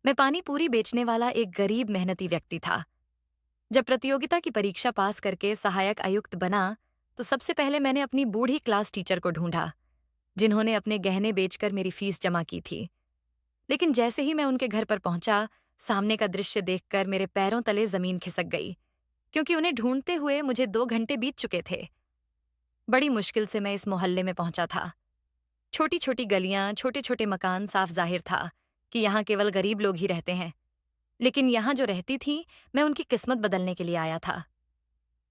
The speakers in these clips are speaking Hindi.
मैं पानी पूरी बेचने वाला एक गरीब मेहनती व्यक्ति था। जब प्रतियोगिता की परीक्षा पास करके सहायक आयुक्त बना, तो सबसे पहले मैंने अपनी बूढ़ी क्लास टीचर को ढूंढा, जिन्होंने अपने गहने बेचकर मेरी फीस जमा की थी। लेकिन जैसे ही मैं उनके घर पर पहुंचा, सामने का दृश्य देखकर मेरे पैरों तले जमीन खिसक गई, क्योंकि उन्हें ढूंढते हुए मुझे 2 घंटे बीत चुके थे। बड़ी मुश्किल से मैं इस मोहल्ले में पहुंचा था। छोटी छोटी गलियां, छोटे छोटे मकान, साफ जाहिर था कि यहाँ केवल गरीब लोग ही रहते हैं। लेकिन यहाँ जो रहती थी, मैं उनकी किस्मत बदलने के लिए आया था।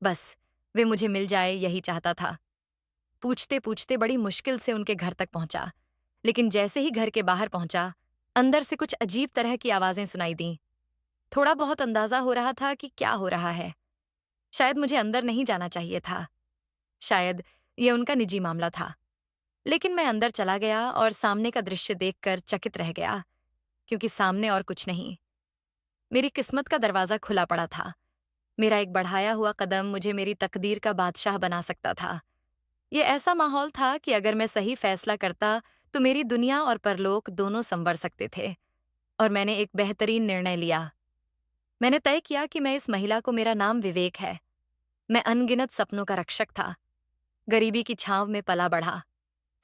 बस, वे मुझे मिल जाए यही चाहता था। पूछते पूछते बड़ी मुश्किल से उनके घर तक पहुंचा। लेकिन जैसे ही घर के बाहर पहुंचा, अंदर से कुछ अजीब तरह की आवाजें सुनाई दीं। थोड़ा बहुत अंदाजा हो रहा था कि क्या हो रहा है। शायद मुझे अंदर नहीं जाना चाहिए था। शायद ये उनका निजी मामला था। लेकिन मैं अंदर चला गया और सामने का दृश्य देखकर चकित रह गया, क्योंकि सामने और कुछ नहीं, मेरी किस्मत का दरवाजा खुला पड़ा था। मेरा एक बढ़ाया हुआ कदम मुझे मेरी तकदीर का बादशाह बना सकता था। ये ऐसा माहौल था कि अगर मैं सही फैसला करता, तो मेरी दुनिया और परलोक दोनों संवर सकते थे। और मैंने एक बेहतरीन निर्णय लिया। मैंने तय किया कि मैं इस महिला को, मेरा नाम विवेक है, मैं अनगिनत सपनों का रक्षक था, गरीबी की छांव में पला बढ़ा।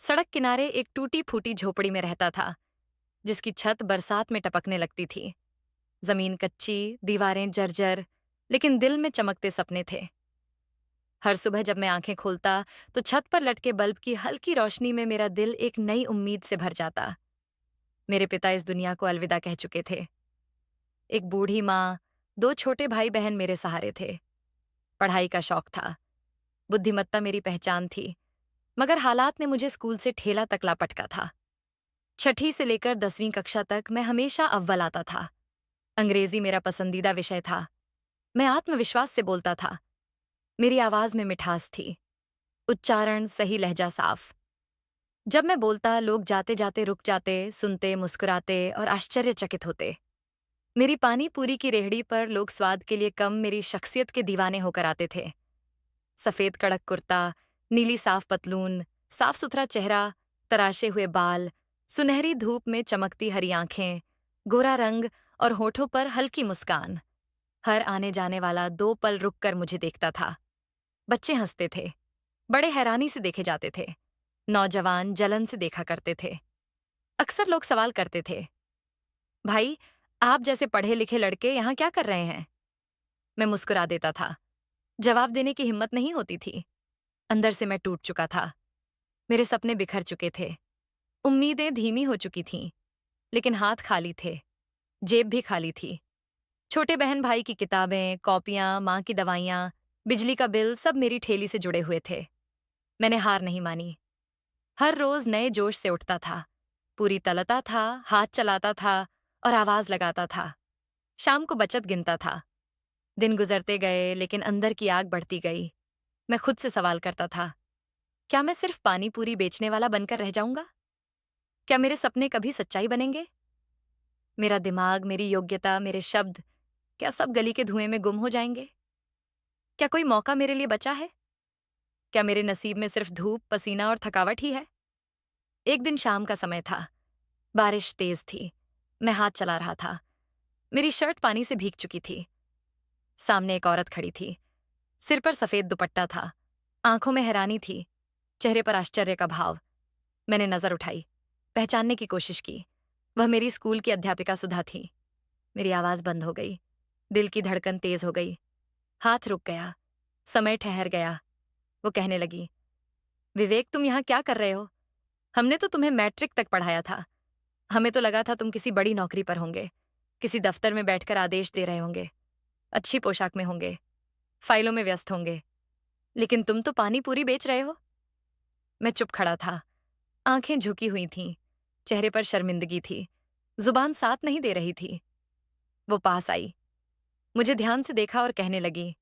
सड़क किनारे एक टूटी फूटी झोपड़ी में रहता था, जिसकी छत बरसात में टपकने लगती थी। जमीन कच्ची, दीवारें जर्जर, लेकिन दिल में चमकते सपने थे। हर सुबह जब मैं आंखें खोलता, तो छत पर लटके बल्ब की हल्की रोशनी में मेरा दिल एक नई उम्मीद से भर जाता। मेरे पिता इस दुनिया को अलविदा कह चुके थे। एक बूढ़ी माँ, 2 छोटे भाई बहन मेरे सहारे थे। पढ़ाई का शौक था, बुद्धिमत्ता मेरी पहचान थी, मगर हालात ने मुझे स्कूल से ठेला तक ला पटका था। छठी से लेकर 10वीं कक्षा तक मैं हमेशा अव्वल आता था। अंग्रेजी मेरा पसंदीदा विषय था। मैं आत्मविश्वास से बोलता था। मेरी आवाज में मिठास थी, उच्चारण सही, लहजा साफ। जब मैं बोलता, लोग जाते जाते रुक जाते, सुनते, मुस्कुराते और आश्चर्यचकित होते। मेरी पानी पूरी की रेहड़ी पर लोग स्वाद के लिए कम, मेरी शख्सियत के दीवाने होकर आते थे। सफेद कड़क कुर्ता, नीली साफ पतलून, साफ सुथरा चेहरा, तराशे हुए बाल, सुनहरी धूप में चमकती हरी आंखें, गोरा रंग और होठों पर हल्की मुस्कान। हर आने जाने वाला 2 पल रुककर मुझे देखता था। बच्चे हंसते थे, बड़े हैरानी से देखे जाते थे, नौजवान जलन से देखा करते थे। अक्सर लोग सवाल करते थे, भाई, आप जैसे पढ़े लिखे लड़के यहाँ क्या कर रहे हैं? मैं मुस्कुरा देता था। जवाब देने की हिम्मत नहीं होती थी। अंदर से मैं टूट चुका था। मेरे सपने बिखर चुके थे। उम्मीदें धीमी हो चुकी थीं, लेकिन हाथ खाली थे, जेब भी खाली थी। छोटे बहन भाई की किताबें, कॉपियां, माँ की दवाइयाँ, बिजली का बिल, सब मेरी ठेली से जुड़े हुए थे। मैंने हार नहीं मानी। हर रोज नए जोश से उठता था, पूरी तलता था, हाथ चलाता था और आवाज लगाता था। शाम को बचत गिनता था। दिन गुजरते गए, लेकिन अंदर की आग बढ़ती गई। मैं खुद से सवाल करता था, क्या मैं सिर्फ पानी पूरी बेचने वाला बनकर रह जाऊंगा? क्या मेरे सपने कभी सच्चाई बनेंगे? मेरा दिमाग, मेरी योग्यता, मेरे शब्द, क्या सब गली के धुएं में गुम हो जाएंगे? क्या कोई मौका मेरे लिए बचा है? क्या मेरे नसीब में सिर्फ धूप, पसीना और थकावट ही है? एक दिन शाम का समय था। बारिश तेज थी। मैं हाथ चला रहा था। मेरी शर्ट पानी से भीग चुकी थी। सामने एक औरत खड़ी थी। सिर पर सफेद दुपट्टा था। आंखों में हैरानी थी, चेहरे पर आश्चर्य का भाव। मैंने नजर उठाई, पहचानने की कोशिश की। वह मेरी स्कूल की अध्यापिका सुधा थी। मेरी आवाज बंद हो गई। दिल की धड़कन तेज हो गई। हाथ रुक गया। समय ठहर गया। वो कहने लगी, विवेक, तुम यहाँ क्या कर रहे हो? हमने तो तुम्हें मैट्रिक तक पढ़ाया था। हमें तो लगा था तुम किसी बड़ी नौकरी पर होंगे, किसी दफ्तर में बैठकर आदेश दे रहे होंगे, अच्छी पोशाक में होंगे, फाइलों में व्यस्त होंगे। लेकिन तुम तो पानी पूरी बेच रहे हो। मैं चुप खड़ा था। आंखें झुकी हुई थीं, चेहरे पर शर्मिंदगी थी, जुबान साथ नहीं दे रही थी। वो पास आई, मुझे ध्यान से देखा और कहने लगी,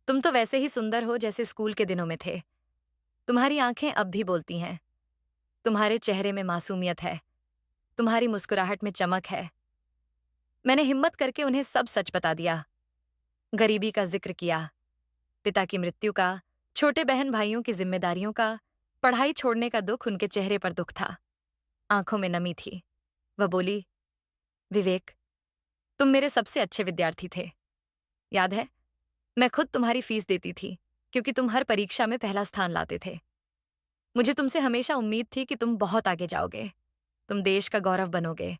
तुम तो वैसे ही सुंदर हो जैसे स्कूल के दिनों में थे। तुम्हारी आंखें अब भी बोलती हैं। तुम्हारे चेहरे में मासूमियत है। तुम्हारी मुस्कुराहट में चमक है। मैंने हिम्मत करके उन्हें सब सच बता दिया। गरीबी का जिक्र किया, पिता की मृत्यु का, छोटे बहन भाइयों की जिम्मेदारियों का, पढ़ाई छोड़ने का दुख। उनके चेहरे पर दुख था, आंखों में नमी थी। वह बोली, विवेक, तुम मेरे सबसे अच्छे विद्यार्थी थे। याद है, मैं खुद तुम्हारी फीस देती थी क्योंकि तुम हर परीक्षा में पहला स्थान लाते थे। मुझे तुमसे हमेशा उम्मीद थी कि तुम बहुत आगे जाओगे, तुम देश का गौरव बनोगे।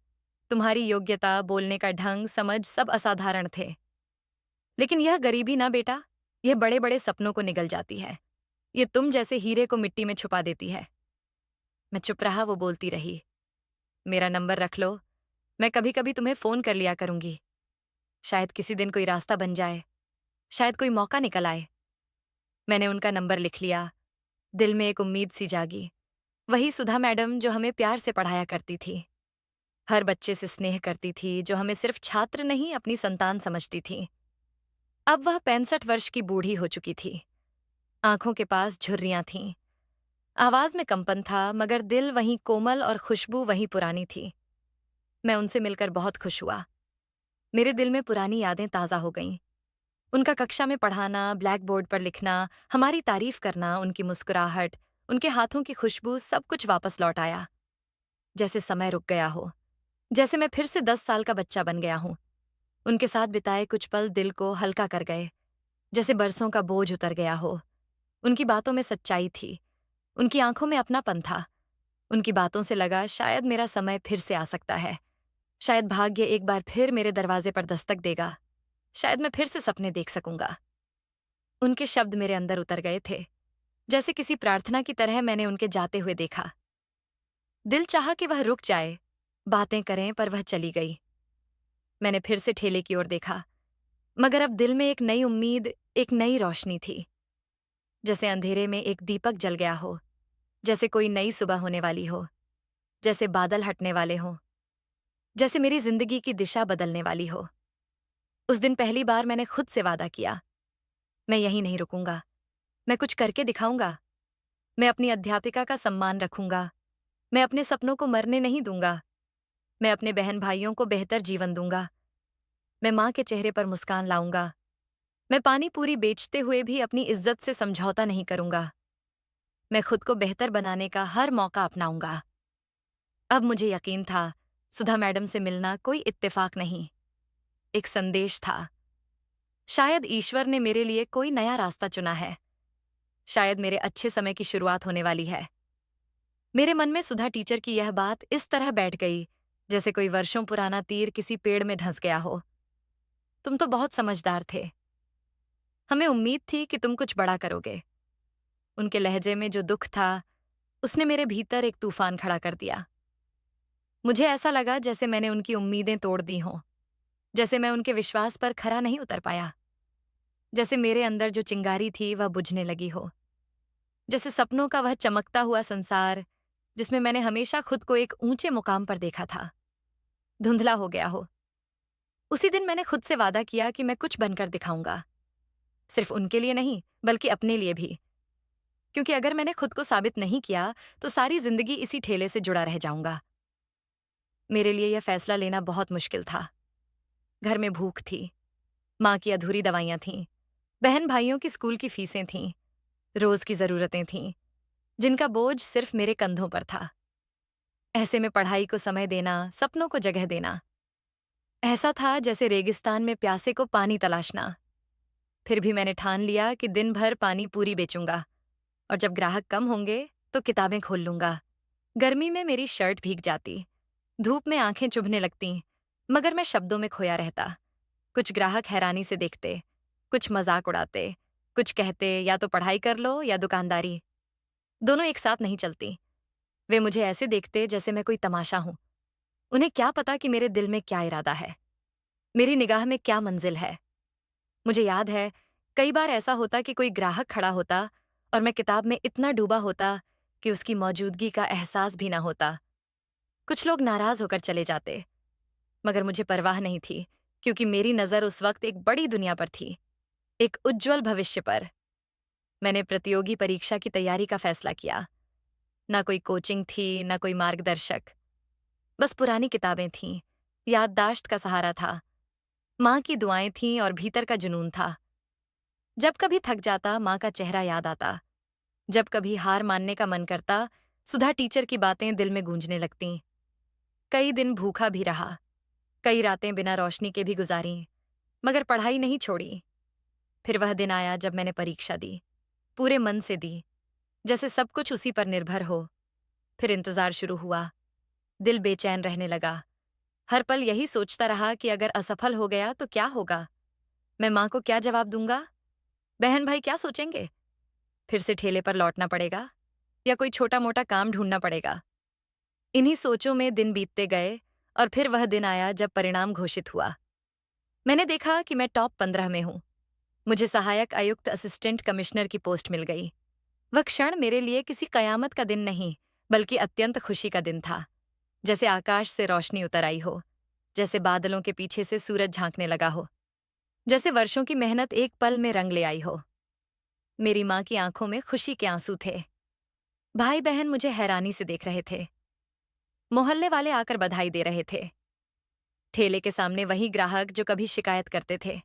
तुम्हारी योग्यता, बोलने का ढंग, समझ सब असाधारण थे। लेकिन यह गरीबी ना बेटा, यह बड़े-बड़े सपनों को निगल जाती है। ये तुम जैसे हीरे को मिट्टी में छुपा देती है। मैं चुप रहा, वो बोलती रही। मेरा नंबर रख लो, मैं कभी-कभी तुम्हें फ़ोन कर लिया करूंगी। शायद किसी दिन कोई रास्ता बन जाए, शायद कोई मौका निकल आए। मैंने उनका नंबर लिख लिया। दिल में एक उम्मीद सी जागी। वही सुधा मैडम जो हमें प्यार से पढ़ाया करती थी। हर बच्चे से स्नेह करती थी, जो हमें सिर्फ छात्र नहीं अपनी संतान समझती थी। अब वह 65 वर्ष की बूढ़ी हो चुकी थी। आंखों के पास झुर्रियां थीं। आवाज में कंपन था, मगर दिल वहीं कोमल और खुशबू वहीं पुरानी थी। मैं उनसे मिलकर बहुत खुश हुआ। मेरे दिल में पुरानी यादें ताज़ा हो गईं। उनका कक्षा में पढ़ाना, ब्लैक बोर्ड पर लिखना, हमारी तारीफ करना, उनकी मुस्कुराहट, उनके हाथों की खुशबू, सब कुछ वापस लौट आया। जैसे समय रुक गया हो, जैसे मैं फिर से 10 साल का बच्चा बन गया हूं। उनके साथ बिताए कुछ पल दिल को हल्का कर गए, जैसे बरसों का बोझ उतर गया हो। उनकी बातों में सच्चाई थी, उनकी आंखों में अपनापन था। उनकी बातों से लगा शायद मेरा समय फिर से आ सकता है। शायद भाग्य एक बार फिर मेरे दरवाजे पर दस्तक देगा। शायद मैं फिर से सपने देख सकूंगा। उनके शब्द मेरे अंदर उतर गए थे, जैसे किसी प्रार्थना की तरह मैंने उनके जाते हुए देखा। दिल चाहा कि वह रुक जाए, बातें करें, पर वह चली गई। मैंने फिर से ठेले की ओर देखा, मगर अब दिल में एक नई उम्मीद, एक नई रोशनी थी। जैसे अंधेरे में एक दीपक जल गया हो, जैसे कोई नई सुबह होने वाली हो, जैसे बादल हटने वाले हों, जैसे मेरी जिंदगी की दिशा बदलने वाली हो। उस दिन पहली बार मैंने खुद से वादा किया, मैं यहीं नहीं रुकूंगा, मैं कुछ करके दिखाऊंगा। मैं अपनी अध्यापिका का सम्मान रखूंगा। मैं अपने सपनों को मरने नहीं दूंगा। मैं अपने बहन भाइयों को बेहतर जीवन दूंगा। मैं माँ के चेहरे पर मुस्कान लाऊंगा। मैं पानी पूरी बेचते हुए भी अपनी इज्जत से समझौता नहीं करूंगा। मैं खुद को बेहतर बनाने का हर मौका अपनाऊंगा। अब मुझे यकीन था, सुधा मैडम से मिलना कोई इत्तेफाक नहीं, एक संदेश था। शायद ईश्वर ने मेरे लिए कोई नया रास्ता चुना है। शायद मेरे अच्छे समय की शुरुआत होने वाली है। मेरे मन में सुधा टीचर की यह बात इस तरह बैठ गई, जैसे कोई वर्षों पुराना तीर किसी पेड़ में धंस गया हो। तुम तो बहुत समझदार थे। हमें उम्मीद थी कि तुम कुछ बड़ा करोगे। उनके लहजे में जो दुख था, उसने मेरे भीतर एक तूफान खड़ा कर दिया। मुझे ऐसा लगा जैसे मैंने उनकी उम्मीदें तोड़ दी हों, जैसे मैं उनके विश्वास पर खरा नहीं उतर पाया, जैसे मेरे अंदर जो चिंगारी थी वह बुझने लगी हो, जैसे सपनों का वह चमकता हुआ संसार जिसमें मैंने हमेशा खुद को एक ऊंचे मुकाम पर देखा था, धुंधला हो गया हो। उसी दिन मैंने खुद से वादा किया कि मैं कुछ बनकर दिखाऊंगा। सिर्फ उनके लिए नहीं, बल्कि अपने लिए भी। क्योंकि अगर मैंने खुद को साबित नहीं किया, तो सारी जिंदगी इसी ठेले से जुड़ा रह जाऊंगा। मेरे लिए यह फैसला लेना बहुत मुश्किल था। घर में भूख थी, माँ की अधूरी दवाइयां थीं, बहन भाइयों की स्कूल की फीसें थीं, रोज की जरूरतें थीं, जिनका बोझ सिर्फ मेरे कंधों पर था। ऐसे में पढ़ाई को समय देना, सपनों को जगह देना, ऐसा था जैसे रेगिस्तान में प्यासे को पानी तलाशना। फिर भी मैंने ठान लिया कि दिन भर पानी पूरी बेचूंगा, और जब ग्राहक कम होंगे तो किताबें खोल लूंगा। गर्मी में मेरी शर्ट भीग जाती, धूप में आंखें चुभने लगतीं, मगर मैं शब्दों में खोया रहता। कुछ ग्राहक हैरानी से देखते, कुछ मजाक उड़ाते, कुछ कहते या तो पढ़ाई कर लो या दुकानदारी। दोनों एक साथ नहीं चलती। वे मुझे ऐसे देखते जैसे मैं कोई तमाशा हूं। उन्हें क्या पता कि मेरे दिल में क्या इरादा है, मेरी निगाह में क्या मंजिल है। मुझे याद है, कई बार ऐसा होता कि कोई ग्राहक खड़ा होता और मैं किताब में इतना डूबा होता कि उसकी मौजूदगी का एहसास भी ना होता। कुछ लोग नाराज होकर चले जाते, मगर मुझे परवाह नहीं थी, क्योंकि मेरी नजर उस वक्त एक बड़ी दुनिया पर थी, एक उज्जवल भविष्य पर। मैंने प्रतियोगी परीक्षा की तैयारी का फैसला किया। ना कोई कोचिंग थी, ना कोई मार्गदर्शक, बस पुरानी किताबें थीं, याददाश्त का सहारा था, माँ की दुआएं थीं और भीतर का जुनून था। जब कभी थक जाता, माँ का चेहरा याद आता। जब कभी हार मानने का मन करता, सुधा टीचर की बातें दिल में गूंजने लगतीं। कई दिन भूखा भी रहा, कई रातें बिना रोशनी के भी गुजारी, मगर पढ़ाई नहीं छोड़ी। फिर वह दिन आया जब मैंने परीक्षा दी, पूरे मन से दी, जैसे सब कुछ उसी पर निर्भर हो। फिर इंतजार शुरू हुआ, दिल बेचैन रहने लगा। हर पल यही सोचता रहा कि अगर असफल हो गया तो क्या होगा? मैं माँ को क्या जवाब दूंगा? बहन भाई क्या सोचेंगे? फिर से ठेले पर लौटना पड़ेगा या कोई छोटा मोटा काम ढूंढना पड़ेगा? इन्हीं सोचों में दिन बीतते गए और फिर वह दिन आया जब परिणाम घोषित हुआ। मैंने देखा कि मैं टॉप 15 में हूँ। मुझे सहायक आयुक्त असिस्टेंट कमिश्नर की पोस्ट मिल गई। वह क्षण मेरे लिए किसी कयामत का दिन नहीं, बल्कि अत्यंत खुशी का दिन था। जैसे आकाश से रोशनी उतर आई हो, जैसे बादलों के पीछे से सूरज झांकने लगा हो, जैसे वर्षों की मेहनत एक पल में रंग ले आई हो। मेरी माँ की आंखों में खुशी के आंसू थे। भाई बहन मुझे हैरानी से देख रहे थे। मोहल्ले वाले आकर बधाई दे रहे थे। ठेले के सामने वही ग्राहक जो कभी शिकायत करते थे,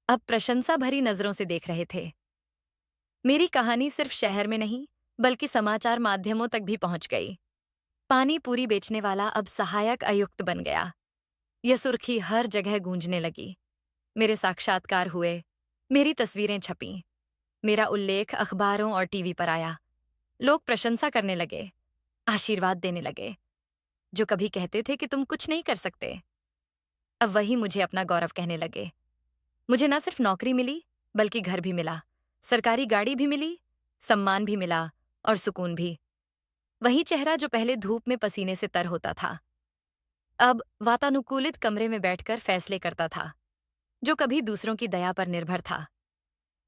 अब प्रशंसा भरी नजरों से देख रहे थे। मेरी कहानी सिर्फ शहर में नहीं, बल्कि समाचार माध्यमों तक भी पहुंच गई। पानी पूरी बेचने वाला अब सहायक आयुक्त बन गया। यह सुर्खी हर जगह गूंजने लगी। मेरे साक्षात्कार हुए, मेरी तस्वीरें छपीं, मेरा उल्लेख अखबारों और टीवी पर आया। लोग प्रशंसा करने लगे, आशीर्वाद देने लगे। जो कभी कहते थे कि तुम कुछ नहीं कर सकते, अब वही मुझे अपना गौरव कहने लगे। मुझे न सिर्फ नौकरी मिली, बल्कि घर भी मिला, सरकारी गाड़ी भी मिली, सम्मान भी मिला और सुकून भी। वही चेहरा जो पहले धूप में पसीने से तर होता था, अब वातानुकूलित कमरे में बैठकर फैसले करता था। जो कभी दूसरों की दया पर निर्भर था,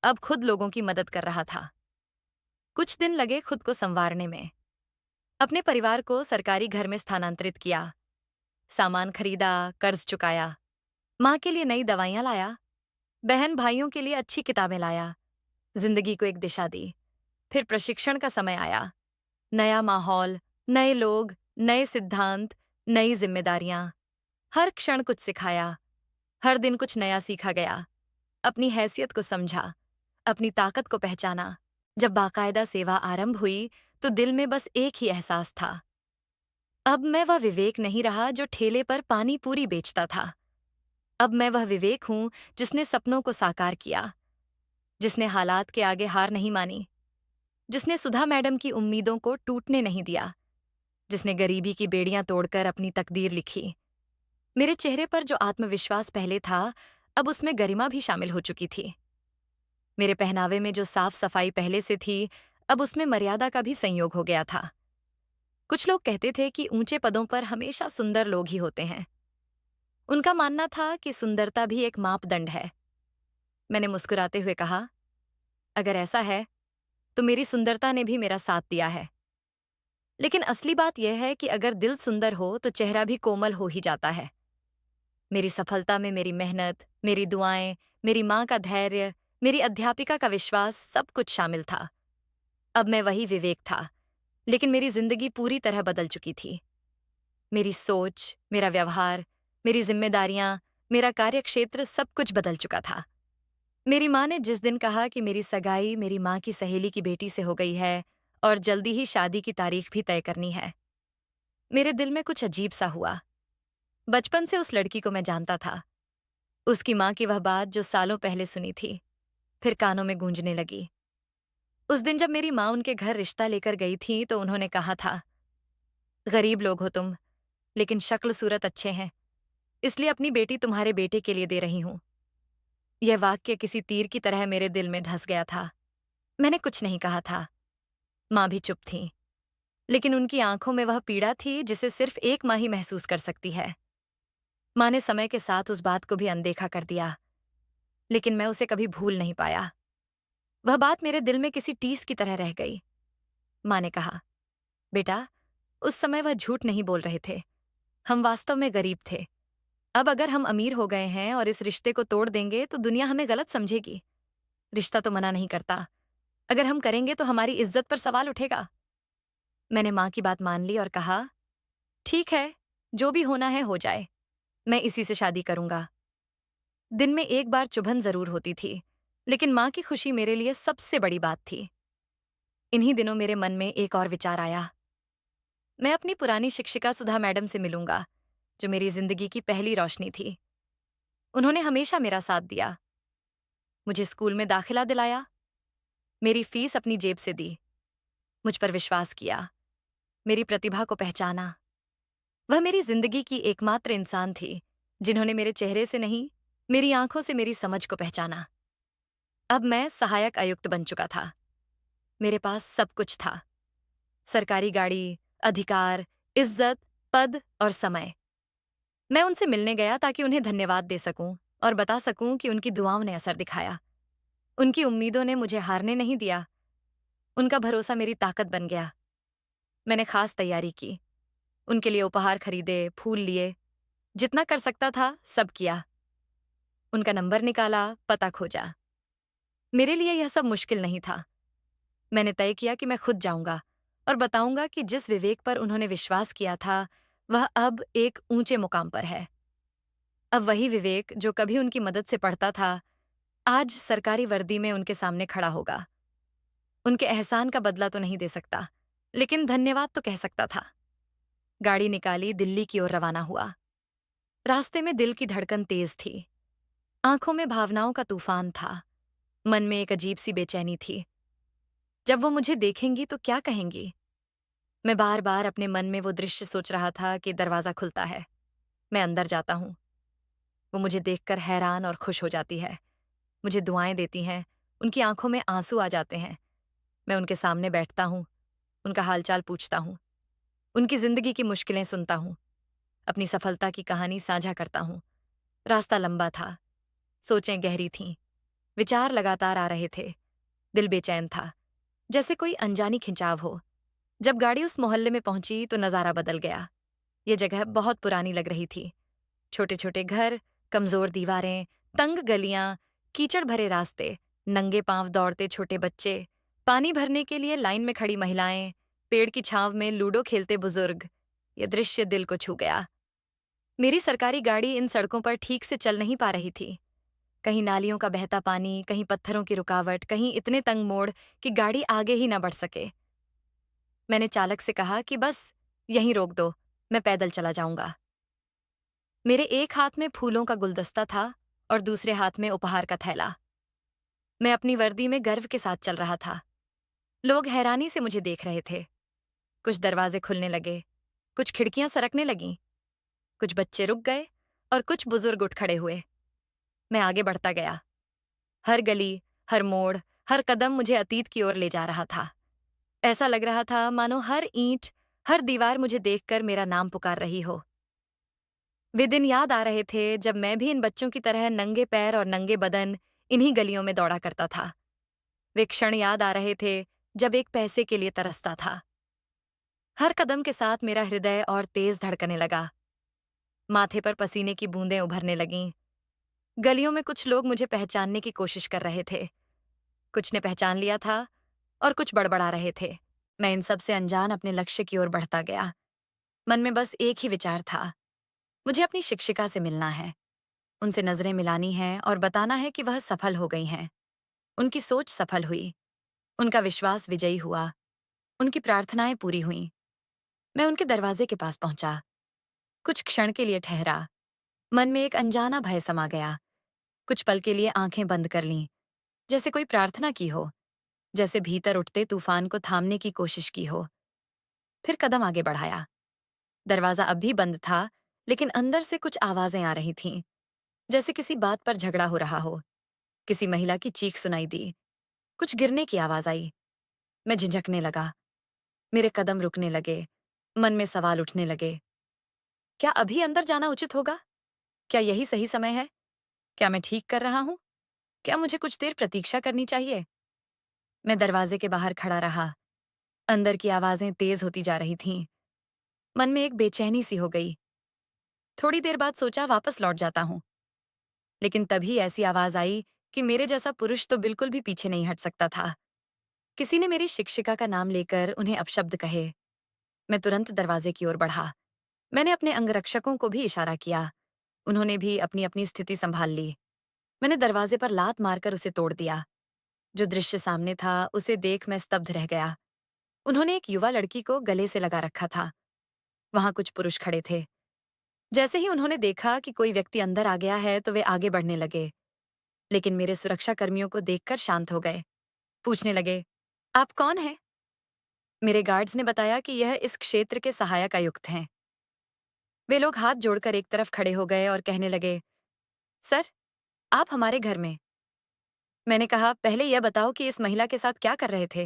अब खुद लोगों की मदद कर रहा था। कुछ दिन लगे खुद को संवारने में। अपने परिवार को सरकारी घर में स्थानांतरित किया, सामान खरीदा, कर्ज चुकाया, माँ के लिए नई दवाइयां लाया, बहन भाइयों के लिए अच्छी किताबें लाया, जिंदगी को एक दिशा दी। फिर प्रशिक्षण का समय आया। नया माहौल, नए लोग, नए सिद्धांत, नई जिम्मेदारियां। हर क्षण कुछ सिखाया, हर दिन कुछ नया सीखा गया। अपनी हैसियत को समझा, अपनी ताकत को पहचाना। जब बाकायदा सेवा आरंभ हुई तो दिल में बस एक ही एहसास था। अब मैं वह विवेक नहीं रहा जो ठेले पर पानी पूरी बेचता था। अब मैं वह विवेक हूं जिसने सपनों को साकार किया, जिसने हालात के आगे हार नहीं मानी, जिसने सुधा मैडम की उम्मीदों को टूटने नहीं दिया, जिसने गरीबी की बेड़ियां तोड़कर अपनी तकदीर लिखी। मेरे चेहरे पर जो आत्मविश्वास पहले था, अब उसमें गरिमा भी शामिल हो चुकी थी। मेरे पहनावे में जो साफ सफाई पहले से थी, अब उसमें मर्यादा का भी संयोग हो गया था। कुछ लोग कहते थे कि ऊंचे पदों पर हमेशा सुंदर लोग ही होते हैं। उनका मानना था कि सुंदरता भी एक मापदंड है। मैंने मुस्कुराते हुए कहा, अगर ऐसा है तो मेरी सुंदरता ने भी मेरा साथ दिया है। लेकिन असली बात यह है कि अगर दिल सुंदर हो तो चेहरा भी कोमल हो ही जाता है। मेरी सफलता में मेरी मेहनत, मेरी दुआएं, मेरी माँ का धैर्य, मेरी अध्यापिका का विश्वास, सब कुछ शामिल था। अब मैं वही विवेक था, लेकिन मेरी जिंदगी पूरी तरह बदल चुकी थी। मेरी सोच, मेरा व्यवहार, मेरी जिम्मेदारियां, मेरा कार्यक्षेत्र, सब कुछ बदल चुका था। मेरी माँ ने जिस दिन कहा कि मेरी सगाई मेरी माँ की सहेली की बेटी से हो गई है और जल्दी ही शादी की तारीख भी तय करनी है, मेरे दिल में कुछ अजीब सा हुआ। बचपन से उस लड़की को मैं जानता था। उसकी माँ की वह बात जो सालों पहले सुनी थी, फिर कानों में गूंजने लगी। उस दिन जब मेरी माँ उनके घर रिश्ता लेकर गई थी तो उन्होंने कहा था, गरीब लोग हो तुम, लेकिन शक्ल सूरत अच्छे हैं, इसलिए अपनी बेटी तुम्हारे बेटे के लिए दे रही हूं। यह वाक्य किसी तीर की तरह मेरे दिल में धंस गया था। मैंने कुछ नहीं कहा था। माँ भी चुप थी, लेकिन उनकी आंखों में वह पीड़ा थी जिसे सिर्फ एक माँ ही महसूस कर सकती है। माँ ने समय के साथ उस बात को भी अनदेखा कर दिया, लेकिन मैं उसे कभी भूल नहीं पाया। वह बात मेरे दिल में किसी टीस की तरह रह गई। माँ ने कहा, बेटा, उस समय वह झूठ नहीं बोल रहे थे। हम वास्तव में गरीब थे। अब अगर हम अमीर हो गए हैं और इस रिश्ते को तोड़ देंगे तो दुनिया हमें गलत समझेगी। रिश्ता तो मना नहीं करता, अगर हम करेंगे तो हमारी इज्जत पर सवाल उठेगा। मैंने माँ की बात मान ली और कहा, ठीक है, जो भी होना है हो जाए, मैं इसी से शादी करूंगा। दिन में एक बार चुभन जरूर होती थी, लेकिन माँ की खुशी मेरे लिए सबसे बड़ी बात थी। इन्हीं दिनों मेरे मन में एक और विचार आया। मैं अपनी पुरानी शिक्षिका सुधा मैडम से मिलूंगा। जो मेरी जिंदगी की पहली रोशनी थी। उन्होंने हमेशा मेरा साथ दिया, मुझे स्कूल में दाखिला दिलाया, मेरी फीस अपनी जेब से दी, मुझ पर विश्वास किया, मेरी प्रतिभा को पहचाना। वह मेरी जिंदगी की एकमात्र इंसान थी जिन्होंने मेरे चेहरे से नहीं, मेरी आंखों से मेरी समझ को पहचाना। अब मैं सहायक आयुक्त बन चुका था। मेरे पास सब कुछ था, सरकारी गाड़ी, अधिकार, इज्जत, पद और समय। मैं उनसे मिलने गया ताकि उन्हें धन्यवाद दे सकूं और बता सकूं कि उनकी दुआओं ने असर दिखाया। उनकी उम्मीदों ने मुझे हारने नहीं दिया। उनका भरोसा मेरी ताकत बन गया। मैंने खास तैयारी की, उनके लिए उपहार खरीदे, फूल लिए, जितना कर सकता था सब किया। उनका नंबर निकाला, पता खोजा। मेरे लिए यह सब मुश्किल नहीं था। मैंने तय किया कि मैं खुद जाऊंगा और बताऊंगा कि जिस विवेक पर उन्होंने विश्वास किया था, वह अब एक ऊंचे मुकाम पर है। अब वही विवेक जो कभी उनकी मदद से पढ़ता था, आज सरकारी वर्दी में उनके सामने खड़ा होगा। उनके एहसान का बदला तो नहीं दे सकता, लेकिन धन्यवाद तो कह सकता था। गाड़ी निकाली, दिल्ली की ओर रवाना हुआ। रास्ते में दिल की धड़कन तेज थी, आंखों में भावनाओं का तूफान था, मन में एक अजीब सी बेचैनी थी। जब वो मुझे देखेंगी तो क्या कहेंगी? मैं बार बार अपने मन में वो दृश्य सोच रहा था कि दरवाजा खुलता है, मैं अंदर जाता हूँ। वो मुझे देखकर हैरान और खुश हो जाती है, मुझे दुआएं देती हैं, उनकी आंखों में आंसू आ जाते हैं। मैं उनके सामने बैठता हूँ, उनका हालचाल पूछता हूँ, उनकी जिंदगी की मुश्किलें सुनता हूँ, अपनी सफलता की कहानी साझा करता हूँ। रास्ता लंबा था, सोचें गहरी थीं, विचार लगातार आ रहे थे, दिल बेचैन था, जैसे कोई अनजानी खिंचाव हो। जब गाड़ी उस मोहल्ले में पहुंची तो नजारा बदल गया। ये जगह बहुत पुरानी लग रही थी। छोटे छोटे घर, कमजोर दीवारें, तंग गलियां, कीचड़ भरे रास्ते, नंगे पांव दौड़ते छोटे बच्चे, पानी भरने के लिए लाइन में खड़ी महिलाएं, पेड़ की छांव में लूडो खेलते बुजुर्ग। ये दृश्य दिल को छू गया। मेरी सरकारी गाड़ी इन सड़कों पर ठीक से चल नहीं पा रही थी। कहीं नालियों का बहता पानी, कहीं पत्थरों की रुकावट, कहीं इतने तंग मोड़ कि गाड़ी आगे ही ना बढ़ सके। मैंने चालक से कहा कि बस यहीं रोक दो, मैं पैदल चला जाऊंगा। मेरे एक हाथ में फूलों का गुलदस्ता था और दूसरे हाथ में उपहार का थैला। मैं अपनी वर्दी में गर्व के साथ चल रहा था। लोग हैरानी से मुझे देख रहे थे। कुछ दरवाजे खुलने लगे, कुछ खिड़कियां सरकने लगीं, कुछ बच्चे रुक गए और कुछ बुजुर्ग उठ खड़े हुए। मैं आगे बढ़ता गया। हर गली, हर मोड़, हर कदम मुझे अतीत की ओर ले जा रहा था। ऐसा लग रहा था मानो हर ईंट, हर दीवार मुझे देखकर मेरा नाम पुकार रही हो। वे दिन याद आ रहे थे जब मैं भी इन बच्चों की तरह नंगे पैर और नंगे बदन इन्हीं गलियों में दौड़ा करता था। वे क्षण याद आ रहे थे जब एक पैसे के लिए तरसता था। हर कदम के साथ मेरा हृदय और तेज धड़कने लगा। माथे पर पसीने की बूंदें उभरने लगीं। गलियों में कुछ लोग मुझे पहचानने की कोशिश कर रहे थे। कुछ ने पहचान लिया था और कुछ बड़बड़ा रहे थे। मैं इन सब से अनजान अपने लक्ष्य की ओर बढ़ता गया। मन में बस एक ही विचार था, मुझे अपनी शिक्षिका से मिलना है। उनसे नजरें मिलानी हैं और बताना है कि वह सफल हो गई हैं। उनकी सोच सफल हुई, उनका विश्वास विजयी हुआ, उनकी प्रार्थनाएं पूरी हुईं। मैं उनके दरवाजे के पास पहुंचा, कुछ क्षण के लिए ठहरा। मन में एक अनजाना भय समा गया। कुछ पल के लिए आंखें बंद कर लीं, जैसे कोई प्रार्थना की हो, जैसे भीतर उठते तूफान को थामने की कोशिश की हो। फिर कदम आगे बढ़ाया। दरवाजा अब भी बंद था, लेकिन अंदर से कुछ आवाजें आ रही थीं, जैसे किसी बात पर झगड़ा हो रहा हो। किसी महिला की चीख सुनाई दी, कुछ गिरने की आवाज आई। मैं झिझकने लगा, मेरे कदम रुकने लगे, मन में सवाल उठने लगे। क्या अभी अंदर जाना उचित होगा? क्या यही सही समय है? क्या मैं ठीक कर रहा हूं? क्या मुझे कुछ देर प्रतीक्षा करनी चाहिए? मैं दरवाजे के बाहर खड़ा रहा। अंदर की आवाजें तेज होती जा रही थीं। मन में एक बेचैनी सी हो गई। थोड़ी देर बाद सोचा वापस लौट जाता हूं, लेकिन तभी ऐसी आवाज आई कि मेरे जैसा पुरुष तो बिल्कुल भी पीछे नहीं हट सकता था। किसी ने मेरी शिक्षिका का नाम लेकर उन्हें अपशब्द कहे। मैं तुरंत दरवाजे की ओर बढ़ा। मैंने अपने अंगरक्षकों को भी इशारा किया। उन्होंने भी अपनी अपनी स्थिति संभाल ली। मैंने दरवाजे पर लात मारकर उसे तोड़ दिया। जो दृश्य सामने था उसे देख मैं स्तब्ध रह गया। उन्होंने एक युवा लड़की को गले से लगा रखा था। वहां कुछ पुरुष खड़े थे, जैसे ही उन्होंने देखा कि कोई व्यक्ति अंदर आ गया है तो वे आगे बढ़ने लगे, लेकिन मेरे सुरक्षा कर्मियों को देखकर शांत हो गए। पूछने लगे, आप कौन हैं? मेरे गार्ड्स ने बताया कि यह इस क्षेत्र के सहायक आयुक्त हैं। वे लोग हाथ जोड़कर एक तरफ खड़े हो गए और कहने लगे, सर, आप हमारे घर में। मैंने कहा, पहले यह बताओ कि इस महिला के साथ क्या कर रहे थे?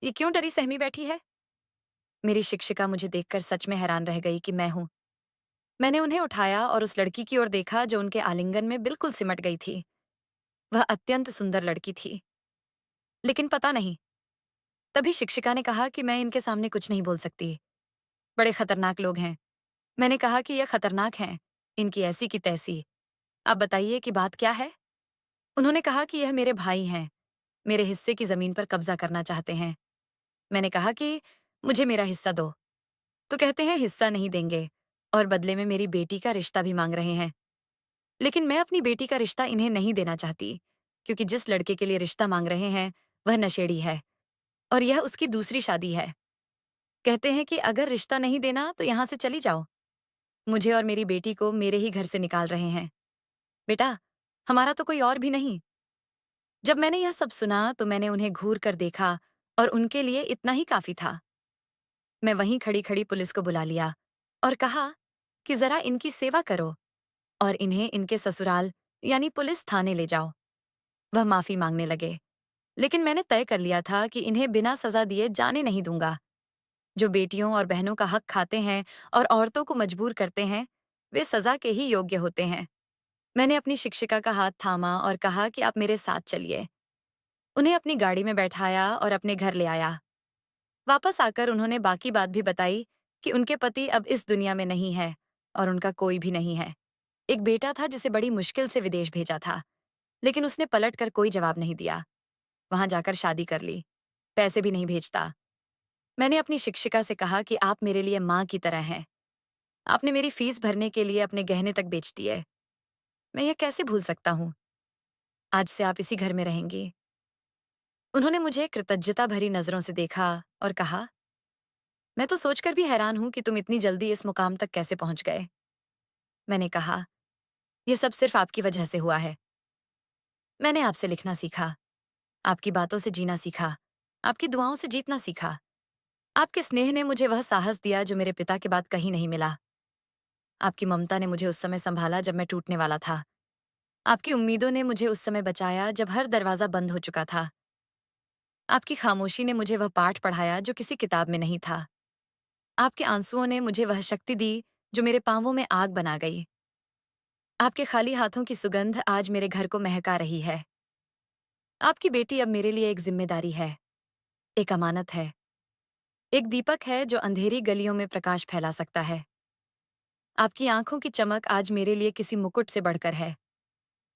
ये क्यों डरी सहमी बैठी है? मेरी शिक्षिका मुझे देखकर सच में हैरान रह गई कि मैं हूं। मैंने उन्हें उठाया और उस लड़की की ओर देखा जो उनके आलिंगन में बिल्कुल सिमट गई थी। वह अत्यंत सुंदर लड़की थी। लेकिन पता नहीं, तभी शिक्षिका ने कहा कि मैं इनके सामने कुछ नहीं बोल सकती। बड़े खतरनाक लोग हैं। मैंने कहा कि यह खतरनाक हैं, इनकी ऐसी की तैसी। आप बताइए कि बात क्या है? उन्होंने कहा कि यह मेरे भाई हैं, मेरे हिस्से की जमीन पर कब्जा करना चाहते हैं। मैंने कहा कि मुझे मेरा हिस्सा दो। तो कहते हैं हिस्सा नहीं देंगे और बदले में मेरी बेटी का रिश्ता भी मांग रहे हैं। लेकिन मैं अपनी बेटी का रिश्ता इन्हें नहीं देना चाहती, क्योंकि जिस लड़के के लिए रिश्ता मांग रहे हैं वह नशेड़ी है और यह उसकी दूसरी शादी है। कहते हैं कि अगर रिश्ता नहीं देना तो यहाँ से चली जाओ। मुझे और मेरी बेटी को मेरे ही घर से निकाल रहे हैं। बेटा, हमारा तो कोई और भी नहीं। जब मैंने यह सब सुना तो मैंने उन्हें घूर कर देखा और उनके लिए इतना ही काफी था। मैं वहीं खड़ी खड़ी पुलिस को बुला लिया और कहा कि जरा इनकी सेवा करो और इन्हें इनके ससुराल यानी पुलिस थाने ले जाओ। वह माफी मांगने लगे, लेकिन मैंने तय कर लिया था कि इन्हें बिना सजा दिए जाने नहीं दूंगा। जो बेटियों और बहनों का हक खाते हैं और औरतों को मजबूर करते हैं, वे सजा के ही योग्य होते हैं। मैंने अपनी शिक्षिका का हाथ थामा और कहा कि आप मेरे साथ चलिए। उन्हें अपनी गाड़ी में बैठाया और अपने घर ले आया। वापस आकर उन्होंने बाकी बात भी बताई कि उनके पति अब इस दुनिया में नहीं है और उनका कोई भी नहीं है। एक बेटा था जिसे बड़ी मुश्किल से विदेश भेजा था, लेकिन उसने पलट कर कोई जवाब नहीं दिया। वहां जाकर शादी कर ली, पैसे भी नहीं भेजता। मैंने अपनी शिक्षिका से कहा कि आप मेरे लिए माँ की तरह हैं। आपने मेरी फीस भरने के लिए अपने गहने तक बेच दिए। मैं यह कैसे भूल सकता हूँ? आज से आप इसी घर में रहेंगी। उन्होंने मुझे कृतज्ञता भरी नजरों से देखा और कहा, मैं तो सोचकर भी हैरान हूं कि तुम इतनी जल्दी इस मुकाम तक कैसे पहुंच गए। मैंने कहा, यह सब सिर्फ आपकी वजह से हुआ है। मैंने आपसे लिखना सीखा, आपकी बातों से जीना सीखा, आपकी दुआओं से जीतना सीखा। आपके स्नेह ने मुझे वह साहस दिया जो मेरे पिता के बाद कहीं नहीं मिला। आपकी ममता ने मुझे उस समय संभाला जब मैं टूटने वाला था। आपकी उम्मीदों ने मुझे उस समय बचाया जब हर दरवाजा बंद हो चुका था। आपकी खामोशी ने मुझे वह पाठ पढ़ाया जो किसी किताब में नहीं था। आपके आंसुओं ने मुझे वह शक्ति दी जो मेरे पांवों में आग बना गई। आपके खाली हाथों की सुगंध आज मेरे घर को महका रही है। आपकी बेटी अब मेरे लिए एक जिम्मेदारी है, एक अमानत है, एक दीपक है जो अंधेरी गलियों में प्रकाश फैला सकता है। आपकी आंखों की चमक आज मेरे लिए किसी मुकुट से बढ़कर है।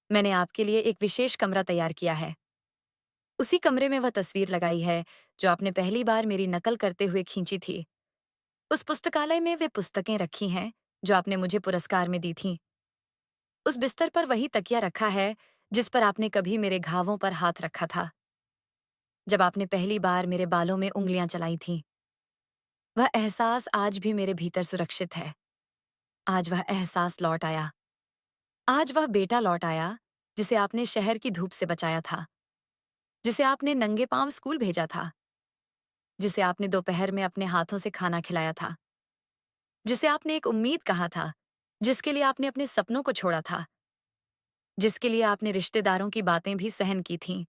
मैंने आपके लिए एक विशेष कमरा तैयार किया है। उसी कमरे में वह तस्वीर लगाई है जो आपने पहली बार मेरी नकल करते हुए खींची थी। उस पुस्तकालय में वे पुस्तकें रखी हैं जो आपने मुझे पुरस्कार में दी थीं। उस बिस्तर पर वही तकिया रखा है जिस पर आपने कभी मेरे घावों पर हाथ रखा था, जब आपने पहली बार मेरे बालों में उंगलियां चलाई थीं। वह एहसास आज भी मेरे भीतर सुरक्षित है। आज वह एहसास लौट आया। आज वह बेटा लौट आया जिसे आपने शहर की धूप से बचाया था, जिसे आपने नंगे पांव स्कूल भेजा था, जिसे आपने दोपहर में अपने हाथों से खाना खिलाया था, जिसे आपने एक उम्मीद कहा था, जिसके लिए आपने अपने सपनों को छोड़ा था, जिसके लिए आपने रिश्तेदारों की बातें भी सहन की थीं।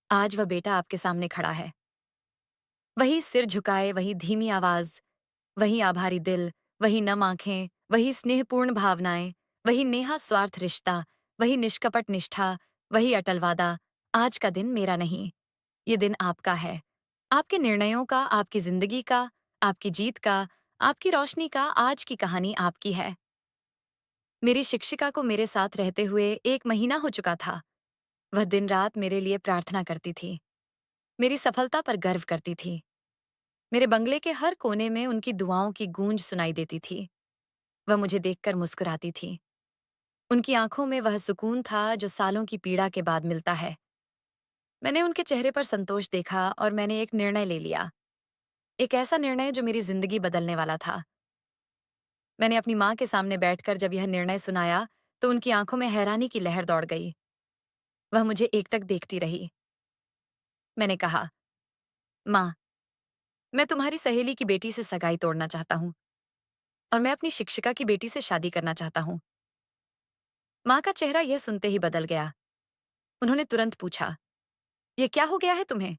आज वह बेटा आपके सामने खड़ा है। वही सिर झुकाए, वही धीमी आवाज, वही आभारी दिल, वही नम आंखें, वही स्नेहपूर्ण भावनाएं, वही नेहा स्वार्थ रिश्ता, वही निष्कपट निष्ठा, वही अटल वादा। आज का दिन मेरा नहीं, ये दिन आपका है। आपके निर्णयों का, आपकी जिंदगी का, आपकी जीत का, आपकी रोशनी का। आज की कहानी आपकी है। मेरी शिक्षिका को मेरे साथ रहते हुए 1 महीना हो चुका था। वह दिन रात मेरे लिए प्रार्थना करती थी, मेरी सफलता पर गर्व करती थी। मेरे बंगले के हर कोने में उनकी दुआओं की गूंज सुनाई देती थी। वह मुझे देखकर मुस्कुराती थी। उनकी आंखों में वह सुकून था जो सालों की पीड़ा के बाद मिलता है। मैंने उनके चेहरे पर संतोष देखा और मैंने एक निर्णय ले लिया। एक ऐसा निर्णय जो मेरी जिंदगी बदलने वाला था। मैंने अपनी माँ के सामने बैठकर जब यह निर्णय सुनाया तो उनकी आंखों में हैरानी की लहर दौड़ गई। वह मुझे एकटक देखती रही। मैंने कहा, माँ, मैं तुम्हारी सहेली की बेटी से सगाई तोड़ना चाहता हूँ और मैं अपनी शिक्षिका की बेटी से शादी करना चाहता हूँ। माँ का चेहरा यह सुनते ही बदल गया। उन्होंने तुरंत पूछा, ये क्या हो गया है तुम्हें?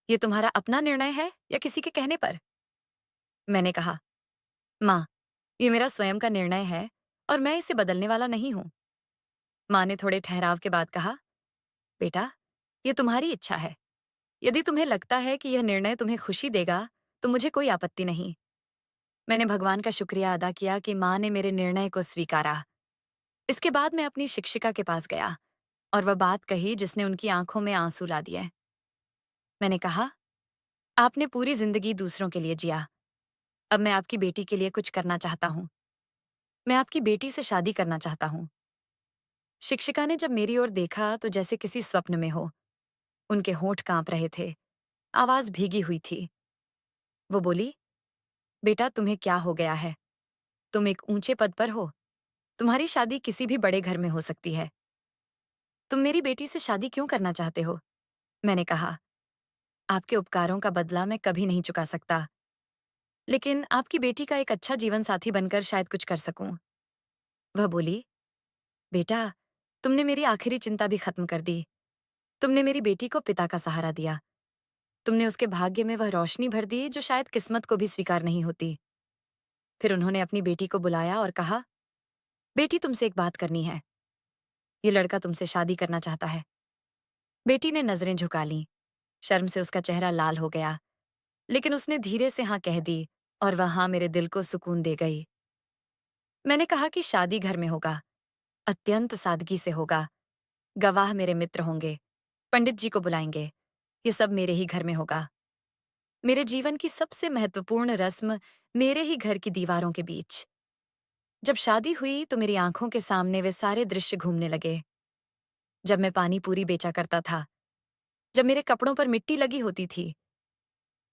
ये तुम्हारा अपना निर्णय है या किसी के कहने पर? मैंने कहा, माँ, ये मेरा स्वयं का निर्णय है और मैं इसे बदलने वाला नहीं हूँ। माँ ने थोड़े ठहराव के बाद कहा, बेटा, ये तुम्हारी इच्छा है। यदि तुम्हें लगता है कि यह निर्णय तुम्हें खुशी देगा, तो मुझे कोई आपत्ति नहीं। मैंने भगवान का शुक्रिया अदा किया कि माँ ने मेरे निर्णय को स्वीकारा। इसके बाद मैं अपनी शिक्षिका के पास गया और वह बात कही जिसने उनकी आंखों में आंसू ला दिए। मैंने कहा, आपने पूरी जिंदगी दूसरों के लिए जिया। अब मैं आपकी बेटी के लिए कुछ करना चाहता हूँ। मैं आपकी बेटी से शादी करना चाहता हूँ। शिक्षिका ने जब मेरी ओर देखा तो जैसे किसी स्वप्न में हो। उनके होंठ कांप रहे थे। आवाज भीगी हुई थी। वो बोली, बेटा, तुम्हें क्या हो गया है? तुम एक ऊंचे पद पर हो। तुम्हारी शादी किसी भी बड़े घर में हो सकती है। तुम मेरी बेटी से शादी क्यों करना चाहते हो? मैंने कहा, आपके उपकारों का बदला मैं कभी नहीं चुका सकता, लेकिन आपकी बेटी का एक अच्छा जीवन साथी बनकर शायद कुछ कर सकूं। वह बोली, बेटा, तुमने मेरी आखिरी चिंता भी खत्म कर दी। तुमने मेरी बेटी को पिता का सहारा दिया। तुमने उसके भाग्य में वह रोशनी भर दी जो शायद किस्मत को भी स्वीकार नहीं होती। फिर उन्होंने अपनी बेटी को बुलाया और कहा, बेटी, तुमसे एक बात करनी है। ये लड़का तुमसे शादी करना चाहता है। बेटी ने नजरें झुका लीं। शर्म से उसका चेहरा लाल हो गया, लेकिन उसने धीरे से हाँ कह दी और वह हाँ मेरे दिल को सुकून दे गई। मैंने कहा कि शादी घर में होगा, अत्यंत सादगी से होगा। गवाह मेरे मित्र होंगे, पंडित जी को बुलाएंगे। ये सब मेरे ही घर में होगा। मेरे जीवन की सबसे महत्वपूर्ण रस्म मेरे ही घर की दीवारों के बीच। जब शादी हुई तो मेरी आंखों के सामने वे सारे दृश्य घूमने लगे। जब मैं पानी पूरी बेचा करता था, जब मेरे कपड़ों पर मिट्टी लगी होती थी,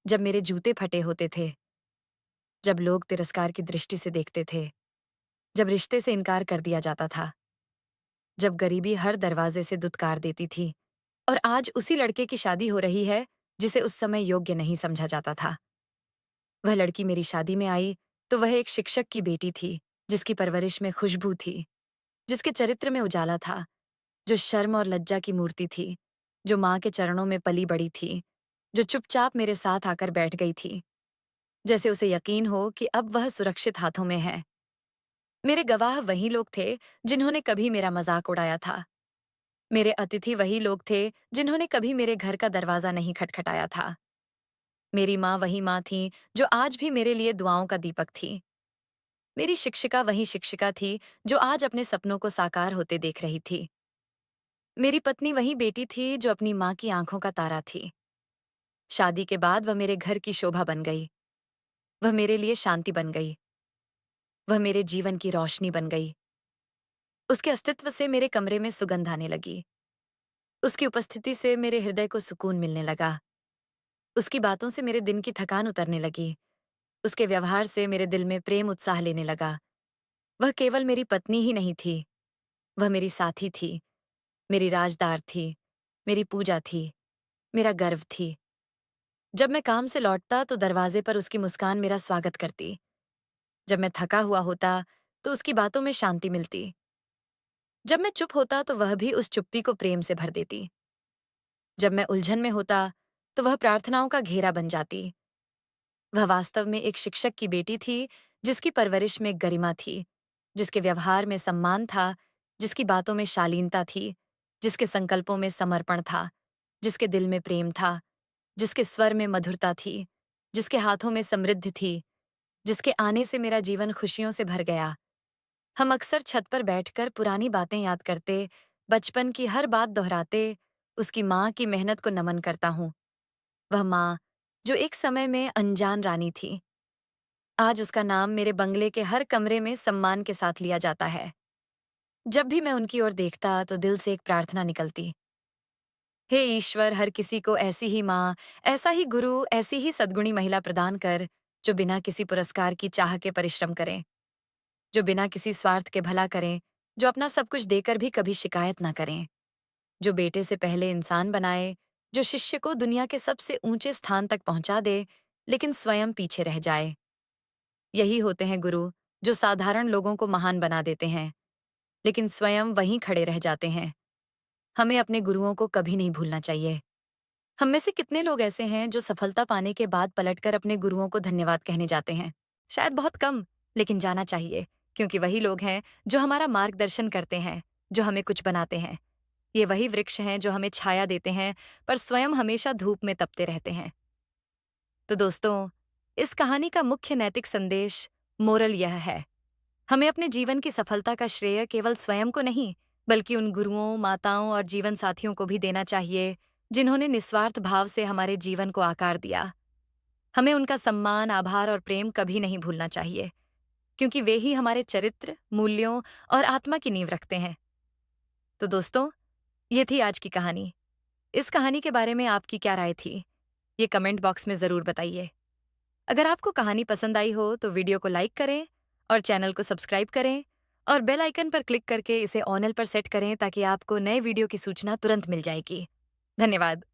जब मेरे जूते फटे होते थे, जब लोग तिरस्कार की दृष्टि से देखते थे, जब रिश्ते से इनकार कर दिया जाता था, जब गरीबी हर दरवाजे से दुत्कार देती थी। और आज उसी लड़के की शादी हो रही है जिसे उस समय योग्य नहीं समझा जाता था। वह लड़की मेरी शादी में आई तो वह एक शिक्षक की बेटी थी, जिसकी परवरिश में खुशबू थी, जिसके चरित्र में उजाला था, जो शर्म और लज्जा की मूर्ति थी, जो माँ के चरणों में पली बड़ी थी, जो चुपचाप मेरे साथ आकर बैठ गई थी, जैसे उसे यकीन हो कि अब वह सुरक्षित हाथों में है। मेरे गवाह वही लोग थे जिन्होंने कभी मेरा मजाक उड़ाया था। मेरे अतिथि वही लोग थे जिन्होंने कभी मेरे घर का दरवाजा नहीं खटखटाया था। मेरी माँ वही माँ थी जो आज भी मेरे लिए दुआओं का दीपक थी। मेरी शिक्षिका वही शिक्षिका थी जो आज अपने सपनों को साकार होते देख रही थी। मेरी पत्नी वही बेटी थी जो अपनी माँ की आंखों का तारा थी। शादी के बाद वह मेरे घर की शोभा बन गई। वह मेरे लिए शांति बन गई। वह मेरे जीवन की रोशनी बन गई। उसके अस्तित्व से मेरे कमरे में सुगंध आने लगी। उसकी उपस्थिति से मेरे हृदय को सुकून मिलने लगा। उसकी बातों से मेरे दिन की थकान उतरने लगी। उसके व्यवहार से मेरे दिल में प्रेम उत्साह लेने लगा। वह केवल मेरी पत्नी ही नहीं थी, वह मेरी साथी थी, मेरी राजदार थी, मेरी पूजा थी, मेरा गर्व थी। जब मैं काम से लौटता तो दरवाजे पर उसकी मुस्कान मेरा स्वागत करती। जब मैं थका हुआ होता तो उसकी बातों में शांति मिलती। जब मैं चुप होता तो वह भी उस चुप्पी को प्रेम से भर देती। जब मैं उलझन में होता तो वह प्रार्थनाओं का घेरा बन जाती। वह वास्तव में एक शिक्षक की बेटी थी, जिसकी परवरिश में गरिमा थी, जिसके व्यवहार में सम्मान था, जिसकी बातों में शालीनता थी, जिसके संकल्पों में समर्पण था, जिसके दिल में प्रेम था, जिसके स्वर में मधुरता थी, जिसके हाथों में समृद्धि थी, जिसके आने से मेरा जीवन खुशियों से भर गया। हम अक्सर छत पर बैठकर पुरानी बातें याद करते, बचपन की हर बात दोहराते, उसकी माँ की मेहनत को नमन करता हूँ। वह माँ, जो एक समय में अनजान रानी थी, आज उसका नाम मेरे बंगले के हर कमरे में सम्मान के साथ लिया जाता है। जब भी मैं उनकी ओर देखता तो दिल से एक प्रार्थना निकलती, हे ईश्वर, हर किसी को ऐसी ही माँ, ऐसा ही गुरु, ऐसी ही सद्गुणी महिला प्रदान कर, जो बिना किसी पुरस्कार की चाह के परिश्रम करे। जो बिना किसी स्वार्थ के भला करें, जो अपना सब कुछ देकर भी कभी शिकायत ना करें, जो बेटे से पहले इंसान बनाए, जो शिष्य को दुनिया के सबसे ऊंचे स्थान तक पहुंचा दे, लेकिन स्वयं पीछे रह जाए। यही होते हैं गुरु, जो साधारण लोगों को महान बना देते हैं, लेकिन स्वयं वहीं खड़े रह जाते हैं। हमें अपने गुरुओं को कभी नहीं भूलना चाहिए। हम में से कितने लोग ऐसे हैं जो सफलता पाने के बाद पलटकर अपने गुरुओं को धन्यवाद कहने जाते हैं? शायद बहुत कम, लेकिन जाना चाहिए, क्योंकि वही लोग हैं जो हमारा मार्गदर्शन करते हैं, जो हमें कुछ बनाते हैं। ये वही वृक्ष हैं जो हमें छाया देते हैं, पर स्वयं हमेशा धूप में तपते रहते हैं। तो दोस्तों, इस कहानी का मुख्य नैतिक संदेश, मोरल यह है, हमें अपने जीवन की सफलता का श्रेय केवल स्वयं को नहीं, बल्कि उन गुरुओं, माताओं और जीवन साथियों को भी देना चाहिए, जिन्होंने निस्वार्थ भाव से हमारे जीवन को आकार दिया। हमें उनका सम्मान, आभार और प्रेम कभी नहीं भूलना चाहिए, क्योंकि वे ही हमारे चरित्र, मूल्यों और आत्मा की नींव रखते हैं। तो दोस्तों, ये थी आज की कहानी। इस कहानी के बारे में आपकी क्या राय थी? ये कमेंट बॉक्स में ज़रूर बताइए। अगर आपको कहानी पसंद आई हो तो वीडियो को लाइक करें और चैनल को सब्सक्राइब करें और बेल आइकन पर क्लिक करके इसे ऑल पर सेट करें ताकि आपको नए वीडियो की सूचना तुरंत मिल जाएगी। धन्यवाद।